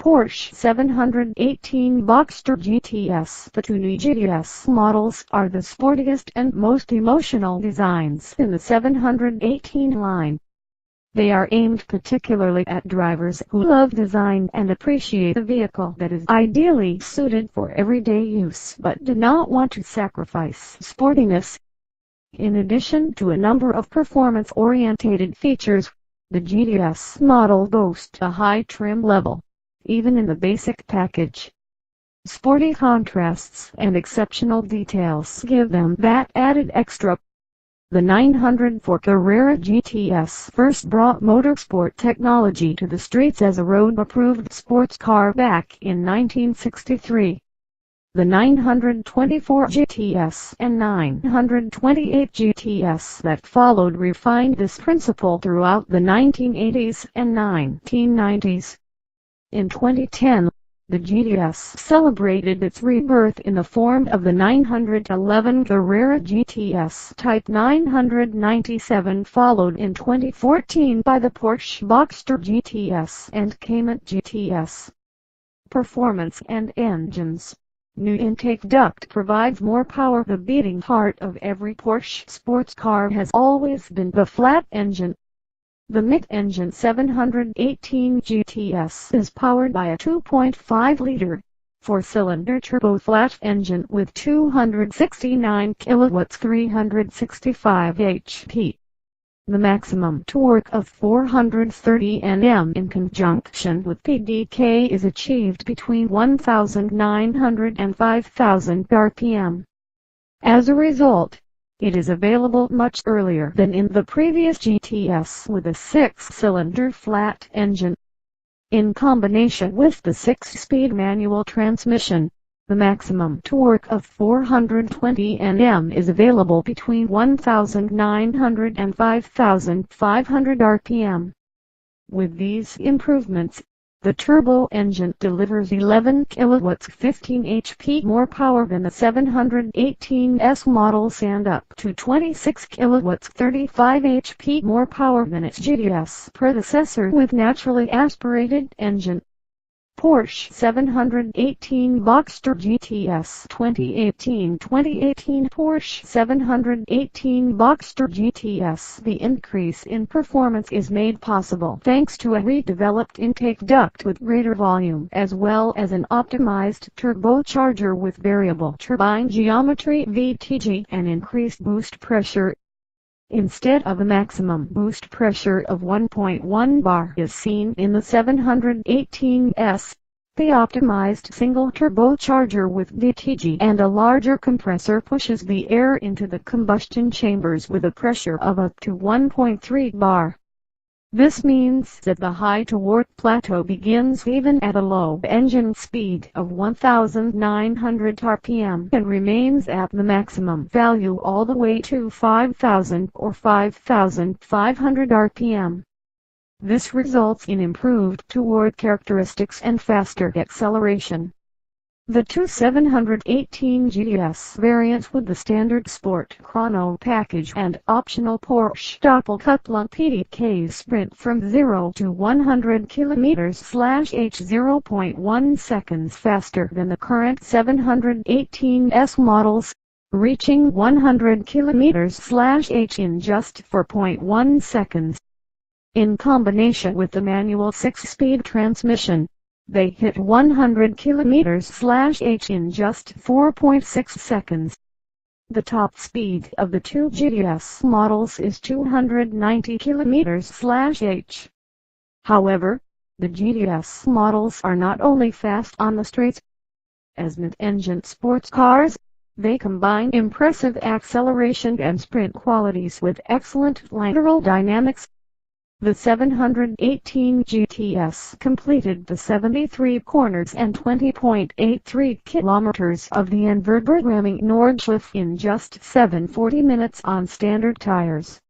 Porsche 718 Boxster GTS. The two new GTS models are the sportiest and most emotional designs in the 718 line. They are aimed particularly at drivers who love design and appreciate a vehicle that is ideally suited for everyday use but do not want to sacrifice sportiness. In addition to a number of performance-oriented features, the GTS model boasts a high trim level, even in the basic package. Sporty contrasts and exceptional details give them that added extra. The 904 Carrera GTS first brought motorsport technology to the streets as a road-approved sports car back in 1963. The 924 GTS and 928 GTS that followed refined this principle throughout the 1980s and 1990s. In 2010, the GTS celebrated its rebirth in the form of the 911 Carrera GTS Type 997, followed in 2014 by the Porsche Boxster GTS and Cayman GTS. Performance and engines. New intake duct provides more power. The beating heart of every Porsche sports car has always been the flat engine. The mid-engine 718 GTS is powered by a 2.5-liter, 4-cylinder turbo flat engine with 269 kilowatts 365 HP. The maximum torque of 430 Nm in conjunction with PDK is achieved between 1,900 and 5,000 RPM. As a result, it is available much earlier than in the previous GTS with a 6-cylinder flat engine. In combination with the 6-speed manual transmission, the maximum torque of 420 Nm is available between 1,900 and 5,500 RPM. With these improvements, the turbo engine delivers 11 kilowatts 15 HP more power than the 718S models and up to 26 kilowatts 35 HP more power than its GTS predecessor with naturally aspirated engine. Porsche 718 Boxster GTS 2018 Porsche 718 Boxster GTS. The increase in performance is made possible thanks to a redeveloped intake duct with greater volume as well as an optimized turbocharger with variable turbine geometry (VTG) and increased boost pressure. Instead of a maximum boost pressure of 1.1 bar as seen in the 718S, the optimized single turbocharger with VTG and a larger compressor pushes the air into the combustion chambers with a pressure of up to 1.3 bar. This means that the high torque plateau begins even at a low engine speed of 1,900 RPM and remains at the maximum value all the way to 5,000 or 5,500 RPM. This results in improved torque characteristics and faster acceleration. The two 718 GTS variants with the standard Sport Chrono package and optional Porsche doppelkupplung PDK sprint from 0 to 100 km/h 0.1 seconds faster than the current 718S models, reaching 100 km/h in just 4.1 seconds. In combination with the manual 6-speed transmission, they hit 100 km/h in just 4.6 seconds. The top speed of the two GTS models is 290 km/h. However, the GTS models are not only fast on the straights. As mid-engine sports cars, they combine impressive acceleration and sprint qualities with excellent lateral dynamics. The 718 GTS completed the 73 corners and 20.83 kilometers of the Nürburgring Nordschleife in just 7:40 minutes on standard tires.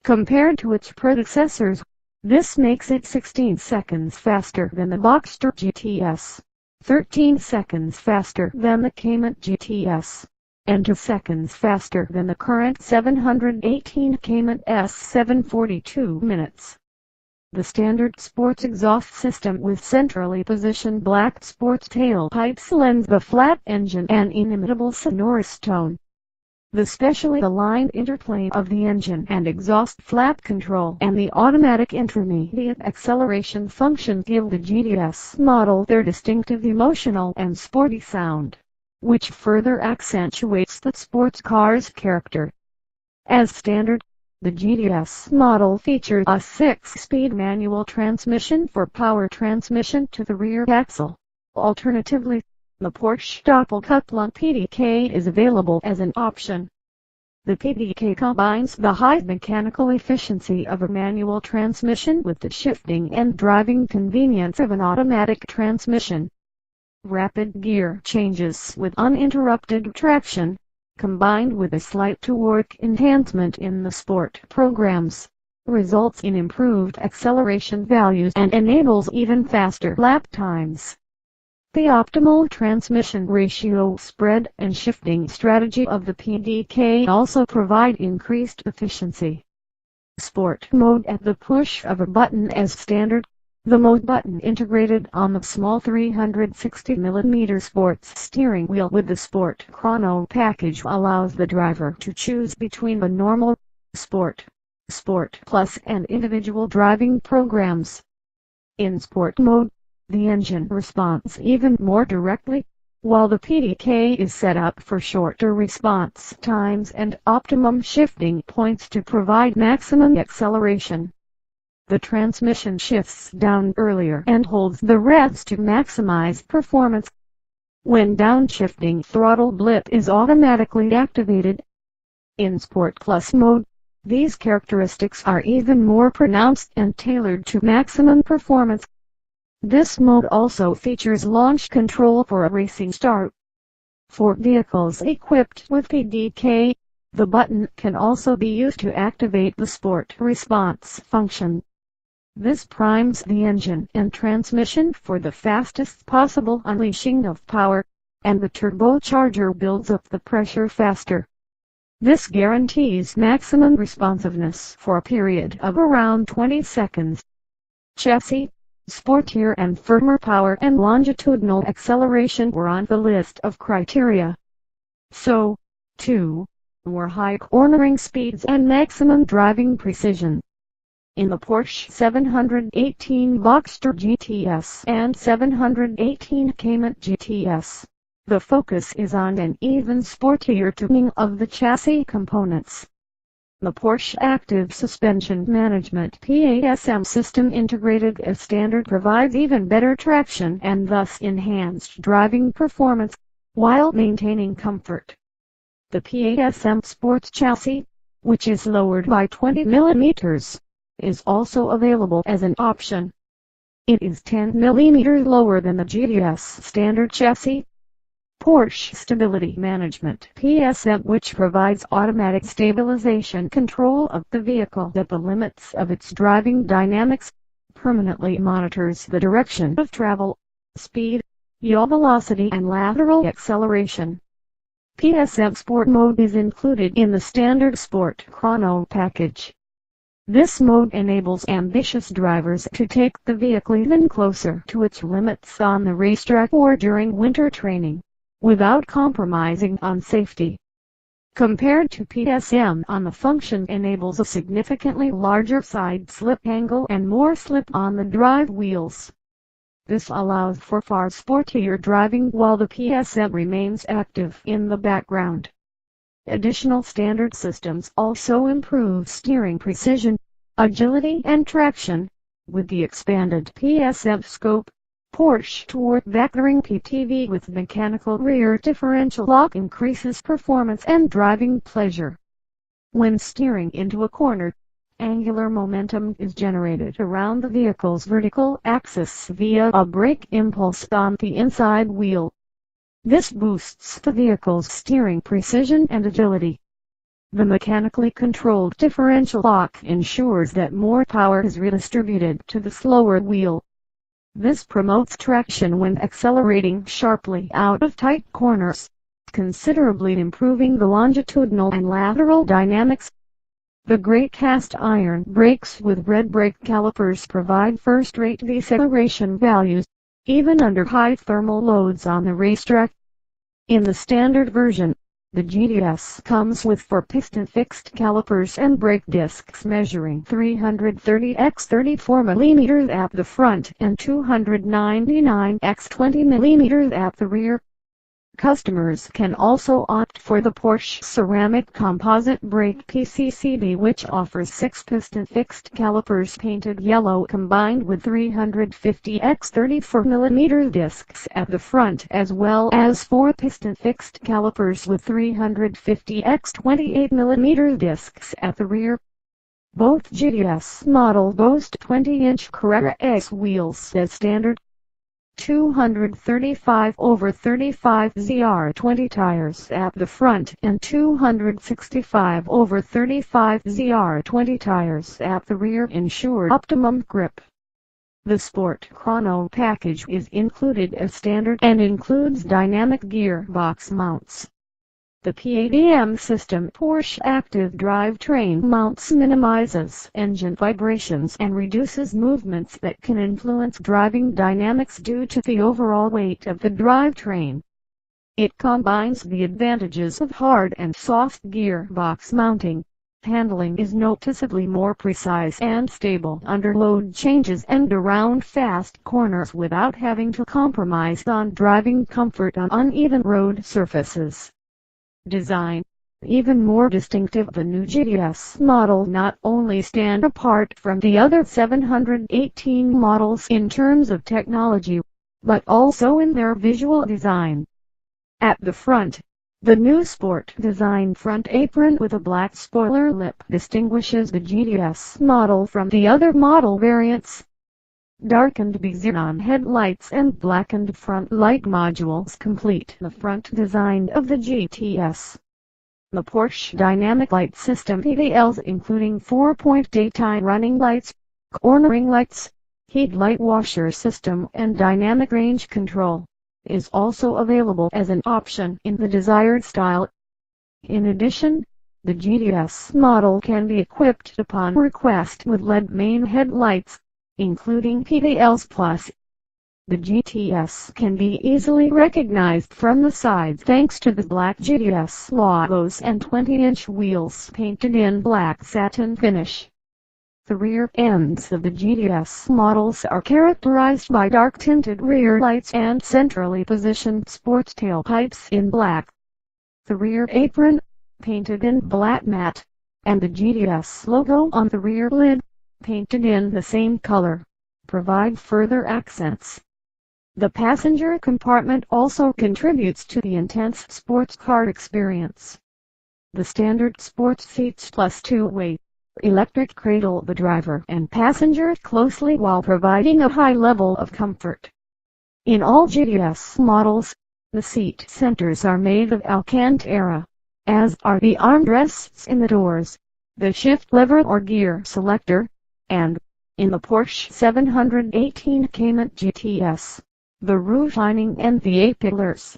Compared to its predecessors, this makes it 16 seconds faster than the Boxster GTS, 13 seconds faster than the Cayman GTS, and 2 seconds faster than the current 718 Cayman S 7:42 minutes. The standard sports exhaust system with centrally positioned black sports tailpipes lends the flat engine an inimitable sonorous tone. The specially aligned interplay of the engine and exhaust flap control and the automatic intermediate acceleration function give the GTS model their distinctive emotional and sporty sound, which further accentuates the sports car's character. As standard, the GTS model features a 6-speed manual transmission for power transmission to the rear axle. Alternatively, the Porsche Doppelkupplung PDK is available as an option. The PDK combines the high mechanical efficiency of a manual transmission with the shifting and driving convenience of an automatic transmission. Rapid gear changes with uninterrupted traction, combined with a slight torque enhancement in the sport programs, results in improved acceleration values and enables even faster lap times. The optimal transmission ratio spread and shifting strategy of the PDK also provide increased efficiency. Sport mode at the push of a button as standard. The mode button integrated on the small 360mm sports steering wheel with the Sport Chrono package allows the driver to choose between the normal, Sport, Sport Plus and individual driving programs. In Sport mode, the engine responds even more directly, while the PDK is set up for shorter response times and optimum shifting points to provide maximum acceleration. The transmission shifts down earlier and holds the revs to maximize performance. When downshifting, throttle blip is automatically activated. In Sport Plus mode, these characteristics are even more pronounced and tailored to maximum performance. This mode also features launch control for a racing start. For vehicles equipped with PDK, the button can also be used to activate the Sport Response function. This primes the engine and transmission for the fastest possible unleashing of power, and the turbocharger builds up the pressure faster. This guarantees maximum responsiveness for a period of around 20 seconds. Chassis, sportier and firmer power and longitudinal acceleration were on the list of criteria. So, too, were high cornering speeds and maximum driving precision. In the Porsche 718 Boxster GTS and 718 Cayman GTS, the focus is on an even sportier tuning of the chassis components. The Porsche Active Suspension Management (PASM) system integrated as standard provides even better traction and thus enhanced driving performance, while maintaining comfort. The PASM Sports Chassis, which is lowered by 20 mm, is also available as an option. It is 10 mm lower than the GTS standard chassis. Porsche Stability Management (PSM), which provides automatic stabilization control of the vehicle at the limits of its driving dynamics, permanently monitors the direction of travel, speed, yaw velocity and lateral acceleration. PSM Sport mode is included in the standard Sport Chrono package. This mode enables ambitious drivers to take the vehicle even closer to its limits on the racetrack or during winter training, without compromising on safety. Compared to PSM, the function enables a significantly larger side slip angle and more slip on the drive wheels. This allows for far sportier driving while the PSM remains active in the background. Additional standard systems also improve steering precision, agility and traction. With the expanded PSM scope, Porsche Torque Vectoring PTV with mechanical rear differential lock increases performance and driving pleasure. When steering into a corner, angular momentum is generated around the vehicle's vertical axis via a brake impulse on the inside wheel. This boosts the vehicle's steering precision and agility. The mechanically controlled differential lock ensures that more power is redistributed to the slower wheel. This promotes traction when accelerating sharply out of tight corners, considerably improving the longitudinal and lateral dynamics. The great cast iron brakes with red brake calipers provide first-rate deceleration values, even under high thermal loads on the racetrack. In the standard version, the GTS comes with 4-piston fixed calipers and brake discs measuring 330 x 34 mm at the front and 299 x 20 mm at the rear. Customers can also opt for the Porsche ceramic composite brake PCCB, which offers 6-piston fixed calipers painted yellow combined with 350 x 34 mm discs at the front, as well as 4-piston fixed calipers with 350 x 28 mm discs at the rear. Both GTS models boast 20-inch Carrera S wheels as standard, 235/35 ZR20 tires at the front and 265/35 ZR20 tires at the rear ensure optimum grip. The Sport Chrono package is included as standard and includes dynamic gearbox mounts. The PADM system Porsche Active Drivetrain mounts minimizes engine vibrations and reduces movements that can influence driving dynamics due to the overall weight of the drivetrain. It combines the advantages of hard and soft gearbox mounting. Handling is noticeably more precise and stable under load changes and around fast corners without having to compromise on driving comfort on uneven road surfaces. Design. Even more distinctive, the new GTS model not only stand apart from the other 718 models in terms of technology, but also in their visual design. At the front, the new Sport design front apron with a black spoiler lip distinguishes the GTS model from the other model variants. Darkened xenon headlights and blackened front light modules complete the front design of the GTS. The Porsche Dynamic Light System PDLs, including 4-point daytime running lights, cornering lights, headlight washer system and dynamic range control, is also available as an option in the desired style. In addition, the GTS model can be equipped upon request with LED main headlights, including PDLs Plus. The GTS can be easily recognized from the sides thanks to the black GTS logos and 20-inch wheels painted in black satin finish. The rear ends of the GTS models are characterized by dark tinted rear lights and centrally positioned sports tailpipes in black. The rear apron, painted in black matte, and the GTS logo on the rear lid, painted in the same color, provide further accents. The passenger compartment also contributes to the intense sports car experience. The standard sports seats plus two-way electric cradle the driver and passenger closely while providing a high level of comfort. In all GTS models, the seat centers are made of Alcantara, as are the armrests in the doors, the shift lever or gear selector, and, in the Porsche 718 Cayman GTS, the roof lining and the A-pillars.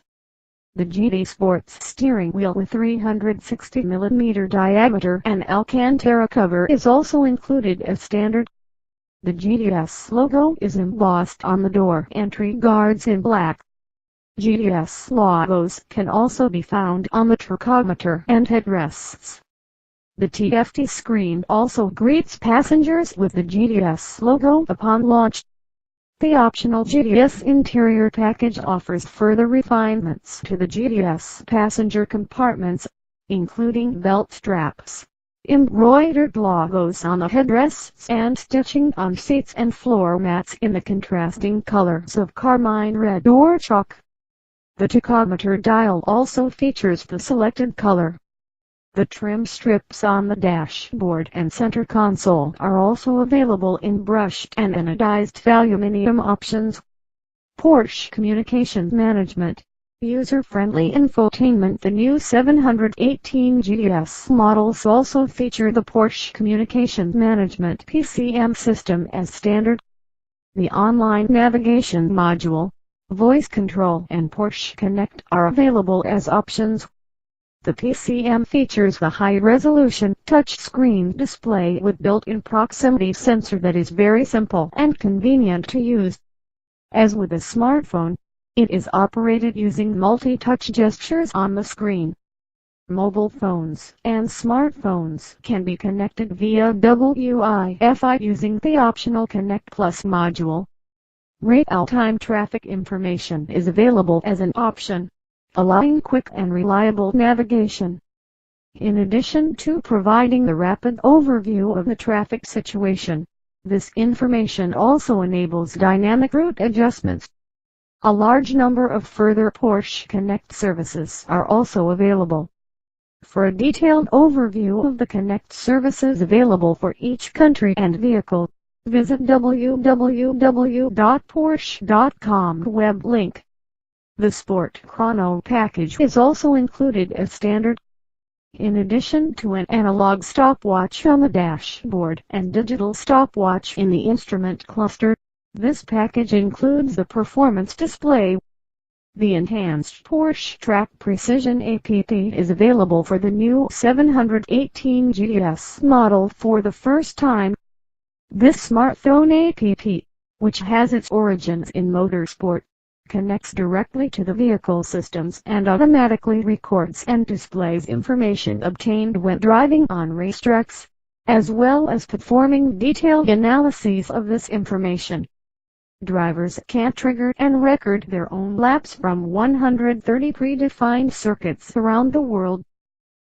The GT Sports steering wheel with 360 mm diameter and Alcantara cover is also included as standard. The GTS logo is embossed on the door entry guards in black. GTS logos can also be found on the tachometer and headrests. The TFT screen also greets passengers with the GTS logo upon launch. The optional GTS interior package offers further refinements to the GTS passenger compartments, including belt straps, embroidered logos on the headrests and stitching on seats and floor mats in the contrasting colors of carmine red or chalk. The tachometer dial also features the selected color. The trim strips on the dashboard and center console are also available in brushed and anodized aluminum options. Porsche Communications Management, user-friendly infotainment. The new 718 GTS models also feature the Porsche Communications Management PCM system as standard. The online navigation module, voice control and Porsche Connect are available as options. The PCM features the high-resolution touchscreen display with built-in proximity sensor that is very simple and convenient to use. As with a smartphone, it is operated using multi-touch gestures on the screen. Mobile phones and smartphones can be connected via Wi-Fi using the optional Connect Plus module. Real-time traffic information is available as an option, allowing quick and reliable navigation. In addition to providing the rapid overview of the traffic situation, this information also enables dynamic route adjustments. A large number of further Porsche Connect services are also available. For a detailed overview of the Connect services available for each country and vehicle, visit www.porsche.com web link. The Sport Chrono package is also included as standard. In addition to an analog stopwatch on the dashboard and digital stopwatch in the instrument cluster, this package includes the performance display. The enhanced Porsche Track Precision app is available for the new 718 GTS model for the first time. This smartphone app, which has its origins in motorsport, connects directly to the vehicle systems and automatically records and displays information obtained when driving on racetracks, as well as performing detailed analyses of this information. Drivers can trigger and record their own laps from 130 predefined circuits around the world.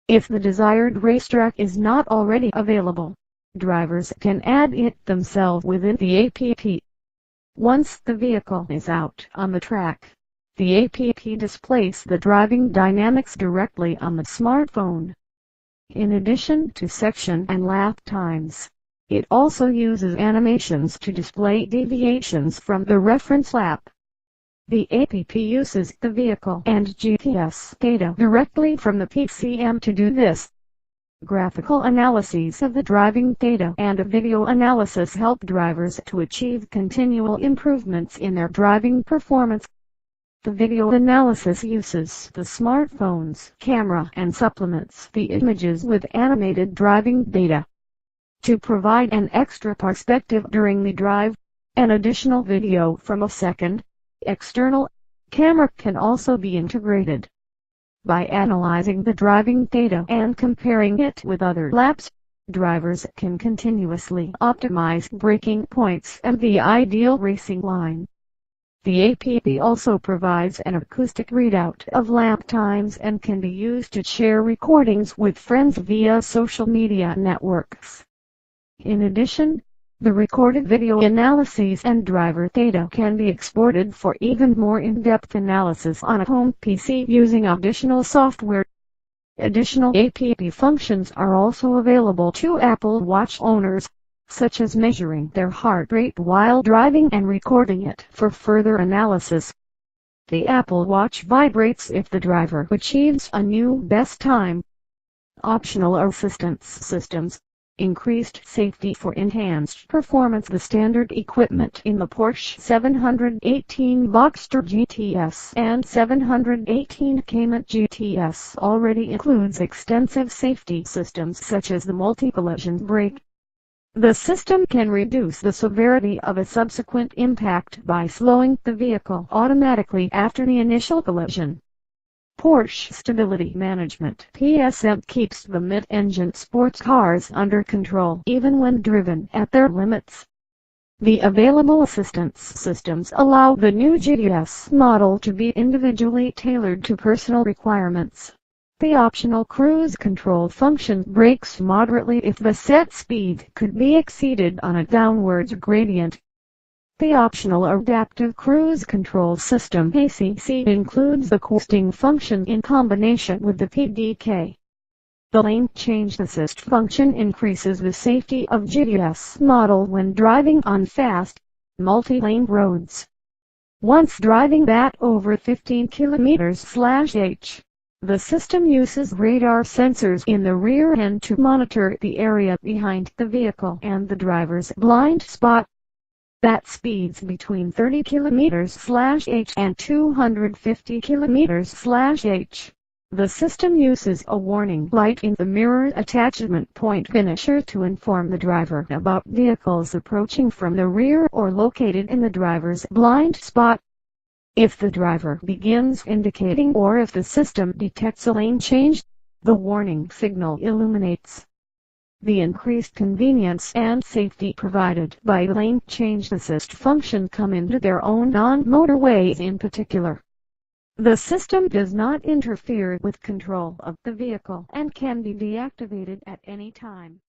If the desired racetrack is not already available, drivers can add it themselves within the app. Once the vehicle is out on the track, the app displays the driving dynamics directly on the smartphone. In addition to section and lap times, it also uses animations to display deviations from the reference lap. The app uses the vehicle and GPS data directly from the PCM to do this. Graphical analyses of the driving data and video analysis help drivers to achieve continual improvements in their driving performance. The video analysis uses the smartphone's camera and supplements the images with animated driving data. To provide an extra perspective during the drive, an additional video from a second, external camera can also be integrated. By analyzing the driving data and comparing it with other laps, drivers can continuously optimize braking points and the ideal racing line. The app also provides an acoustic readout of lap times and can be used to share recordings with friends via social media networks. In addition, the recorded video analyses and driver data can be exported for even more in-depth analysis on a home PC using additional software. Additional app functions are also available to Apple Watch owners, such as measuring their heart rate while driving and recording it for further analysis. The Apple Watch vibrates if the driver achieves a new best time. Optional assistance systems. Increased safety for enhanced performance. The standard equipment in the Porsche 718 Boxster GTS and 718 Cayman GTS already includes extensive safety systems such as the multi-collision brake. The system can reduce the severity of a subsequent impact by slowing the vehicle automatically after the initial collision. Porsche Stability Management (PSM) keeps the mid-engine sports cars under control even when driven at their limits. The available assistance systems allow the new GTS model to be individually tailored to personal requirements. The optional cruise control function brakes moderately if the set speed could be exceeded on a downwards gradient. The optional adaptive cruise control system (ACC) includes the coasting function in combination with the PDK. The lane change assist function increases the safety of GTS model when driving on fast, multi-lane roads. Once driving at over 15 km/h, the system uses radar sensors in the rear end to monitor the area behind the vehicle and the driver's blind spot. At speeds between 30 km/h and 250 km/h, The system uses a warning light in the mirror attachment point finisher to inform the driver about vehicles approaching from the rear or located in the driver's blind spot. If the driver begins indicating or if the system detects a lane change, the warning signal illuminates. The increased convenience and safety provided by lane change assist function come into their own on motorways in particular. The system does not interfere with control of the vehicle and can be deactivated at any time.